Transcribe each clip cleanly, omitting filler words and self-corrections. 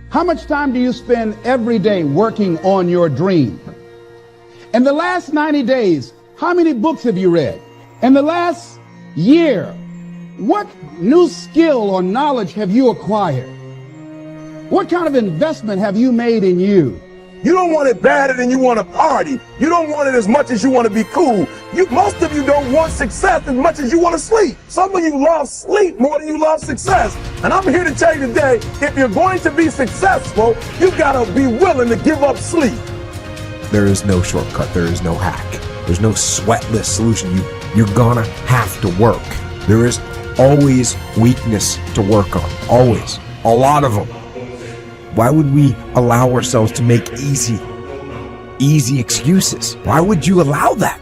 How much time do you spend every day working on your dream? In the last 90 days, how many books have you read? In the last year, what new skill or knowledge have you acquired? What kind of investment have you made in you? You don't want it badder than you want to party. You don't want it as much as you want to be cool. Most of you don't want success as much as you want to sleep. Some of you love sleep more than you love success. And I'm here to tell you today, if you're going to be successful, you gotta be willing to give up sleep. There is no shortcut. There is no hack. There's no sweatless solution. You're gonna have to work. There is always weakness to work on. Always. A lot of them. Why would we allow ourselves to make easy excuses? Why would you allow that?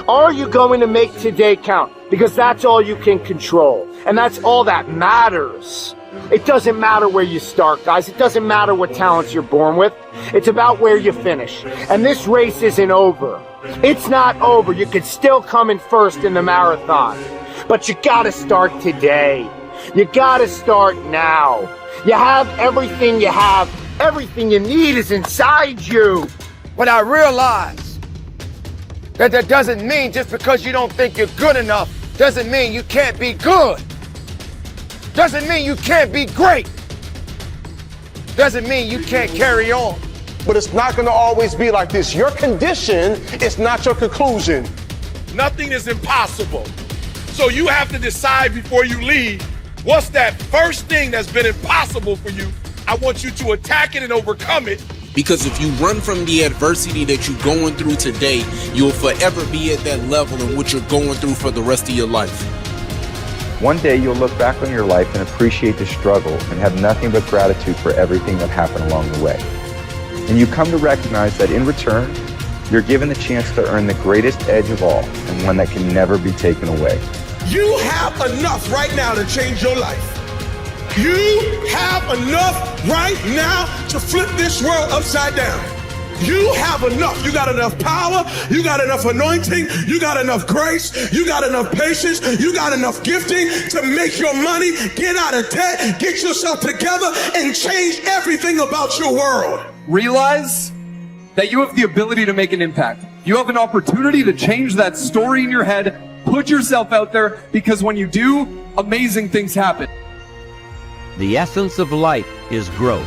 Are you going to make today count? Because that's all you can control. And that's all that matters. It doesn't matter where you start, guys. It doesn't matter what talents you're born with. It's about where you finish. And this race isn't over. It's not over. You could still come in first in the marathon. But you gotta start today. You gotta start now. You have everything you have. Everything you need is inside you. But I realize that doesn't mean just because you don't think you're good enough doesn't mean you can't be good. Doesn't mean you can't be great. Doesn't mean you can't carry on. But it's not gonna always be like this. Your condition is not your conclusion. Nothing is impossible. So you have to decide before you leave, what's that first thing that's been impossible for you? I want you to attack it and overcome it. Because if you run from the adversity that you're going through today, you'll forever be at that level in which you're going through for the rest of your life. One day you'll look back on your life and appreciate the struggle and have nothing but gratitude for everything that happened along the way. And you come to recognize that in return, you're given the chance to earn the greatest edge of all, and one that can never be taken away. You have enough right now to change your life. You have enough right now to flip this world upside down. You have enough. You got enough power. You got enough anointing. You got enough grace. You got enough patience. You got enough gifting to make your money, get out of debt, get yourself together, and change everything about your world. Realize that you have the ability to make an impact. You have an opportunity to change that story in your head. Put yourself out there, because when you do, amazing things happen. The essence of life is growth.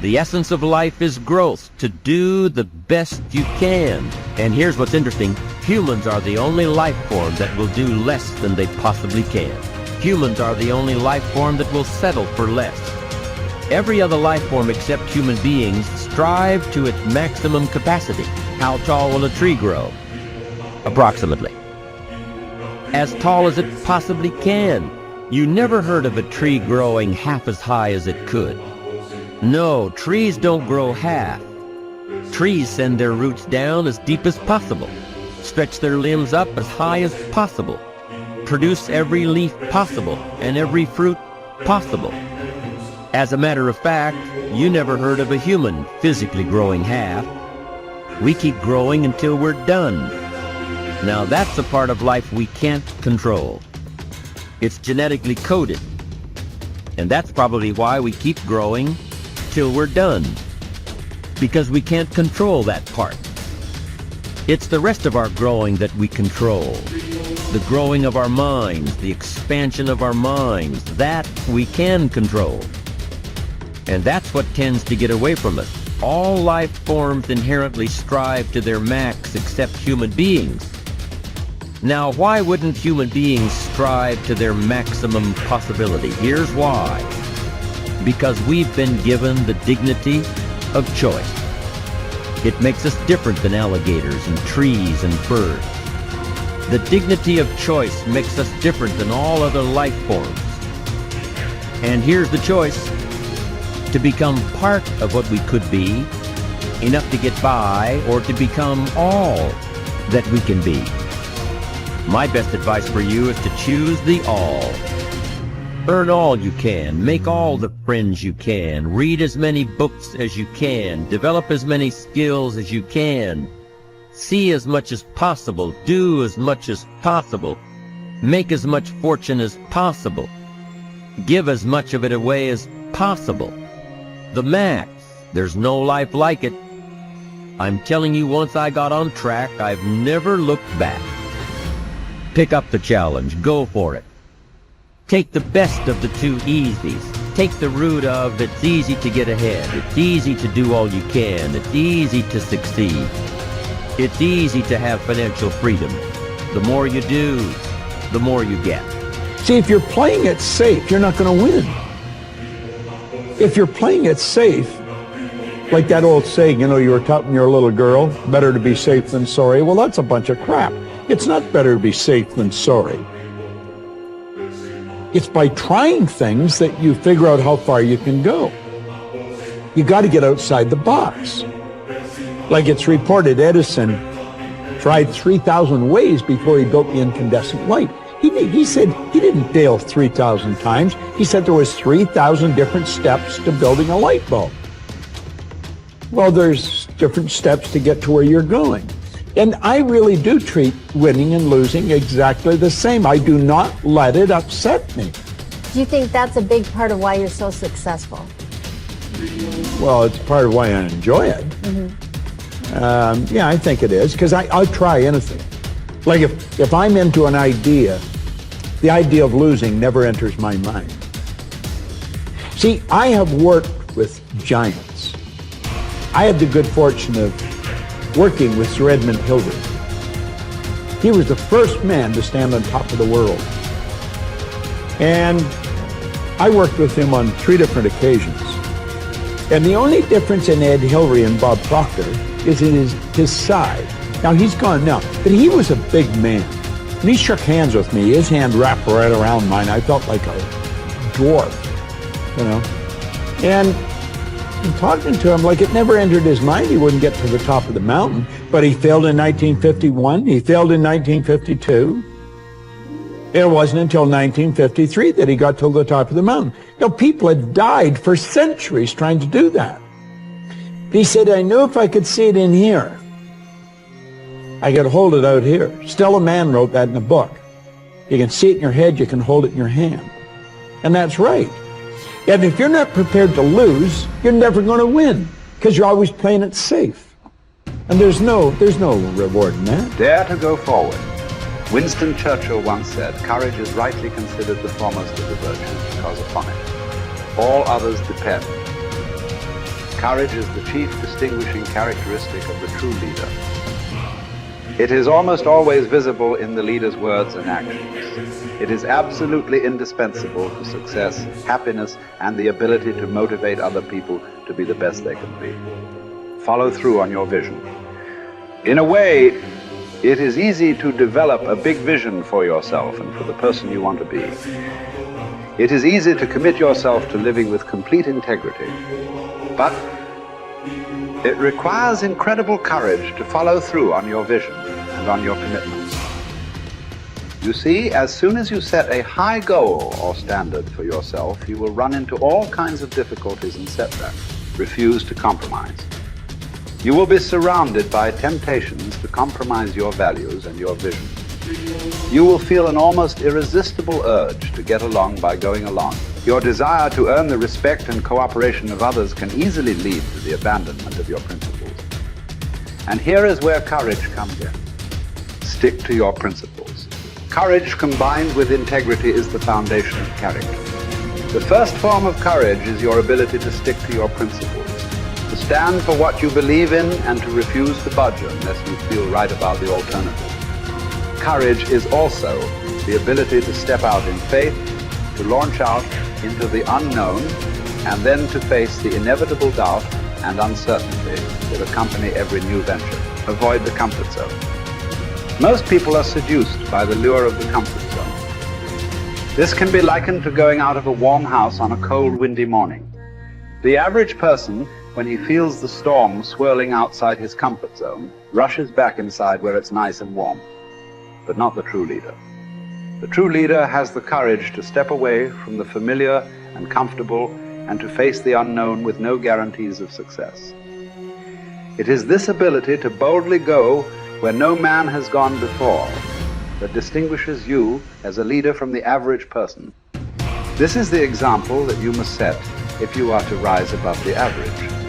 The essence of life is growth, to do the best you can. And here's what's interesting. Humans are the only life form that will do less than they possibly can. Humans are the only life form that will settle for less. Every other life form except human beings strive to its maximum capacity. How tall will a tree grow? Approximately as tall as it possibly can. You never heard of a tree growing half as high as it could. No, trees don't grow half. Trees send their roots down as deep as possible, stretch their limbs up as high as possible, produce every leaf possible and every fruit possible. As a matter of fact, you never heard of a human physically growing half. We keep growing until we're done. Now that's a part of life we can't control. It's genetically coded. And that's probably why we keep growing till we're done. Because we can't control that part. It's the rest of our growing that we control. The growing of our minds, the expansion of our minds, that we can control. And that's what tends to get away from us. All life forms inherently strive to their max except human beings. Now, why wouldn't human beings strive to their maximum possibility? Here's why. Because we've been given the dignity of choice. It makes us different than alligators and trees and birds. The dignity of choice makes us different than all other life forms. And here's the choice: to become part of what we could be, enough to get by, or to become all that we can be. My best advice for you is to choose the all. Earn all you can, make all the friends you can, read as many books as you can, develop as many skills as you can, see as much as possible, do as much as possible, make as much fortune as possible, give as much of it away as possible. The max. There's no life like it. I'm telling you, once I got on track, I've never looked back. Pick up the challenge. Go for it. Take the best of the two easies. Take the route of it's easy to get ahead. It's easy to do all you can. It's easy to succeed. It's easy to have financial freedom. The more you do, the more you get. See, if you're playing it safe, you're not going to win. If you're playing it safe, like that old saying, you know, you were taught when you're a little girl, better to be safe than sorry. Well, that's a bunch of crap. It's not better to be safe than sorry. It's by trying things that you figure out how far you can go. You got to get outside the box. Like it's reported, Edison tried 3,000 ways before he built the incandescent light. He said he didn't fail 3,000 times. He said there was 3,000 different steps to building a light bulb. Well, there's different steps to get to where you're going. And I really do treat winning and losing exactly the same. I do not let it upset me. Do you think that's a big part of why you're so successful? Well, it's part of why I enjoy it. Yeah, I think it is, because I'll try anything. Like if I'm into an idea, the idea of losing never enters my mind. See, I have worked with giants. I had the good fortune of working with Sir Edmund Hillary. He was the first man to stand on top of the world. And I worked with him on 3 different occasions. And the only difference in Ed Hillary and Bob Proctor is in his size. Now, he's gone now, but he was a big man. When he shook hands with me, his hand wrapped right around mine. I felt like a dwarf, you know. And talking to him, like it never entered his mind he wouldn't get to the top of the mountain. But he failed in 1951. He failed in 1952. It wasn't until 1953 that he got to the top of the mountain. You know, people had died for centuries trying to do that. He said, I knew if I could see it in here, I could hold it out here. Stella Mann wrote that in a book. You can see it in your head, you can hold it in your hand. And that's right. And if you're not prepared to lose, you're never going to win, because you're always playing it safe. And there's no reward in that. Dare to go forward. Winston Churchill once said, courage is rightly considered the foremost of the virtues, because upon it all others depend. Courage is the chief distinguishing characteristic of the true leader. It is almost always visible in the leader's words and actions. It is absolutely indispensable to success, happiness, and the ability to motivate other people to be the best they can be. Follow through on your vision. In a way, it is easy to develop a big vision for yourself and for the person you want to be. It is easy to commit yourself to living with complete integrity. But it requires incredible courage to follow through on your vision and on your commitments. You see, as soon as you set a high goal or standard for yourself, you will run into all kinds of difficulties and setbacks. Refuse to compromise. You will be surrounded by temptations to compromise your values and your vision. You will feel an almost irresistible urge to get along by going along. Your desire to earn the respect and cooperation of others can easily lead to the abandonment of your principles. And here is where courage comes in. Stick to your principles. Courage combined with integrity is the foundation of character. The first form of courage is your ability to stick to your principles, to stand for what you believe in and to refuse to budge unless you feel right about the alternative. Courage is also the ability to step out in faith, to launch out into the unknown, and then to face the inevitable doubt and uncertainty that accompany every new venture. Avoid the comfort zone. Most people are seduced by the lure of the comfort zone. This can be likened to going out of a warm house on a cold, windy morning. The average person, when he feels the storm swirling outside his comfort zone, rushes back inside where it's nice and warm. But not the true leader. The true leader has the courage to step away from the familiar and comfortable and to face the unknown with no guarantees of success. It is this ability to boldly go where no man has gone before that distinguishes you as a leader from the average person. This is the example that you must set if you are to rise above the average.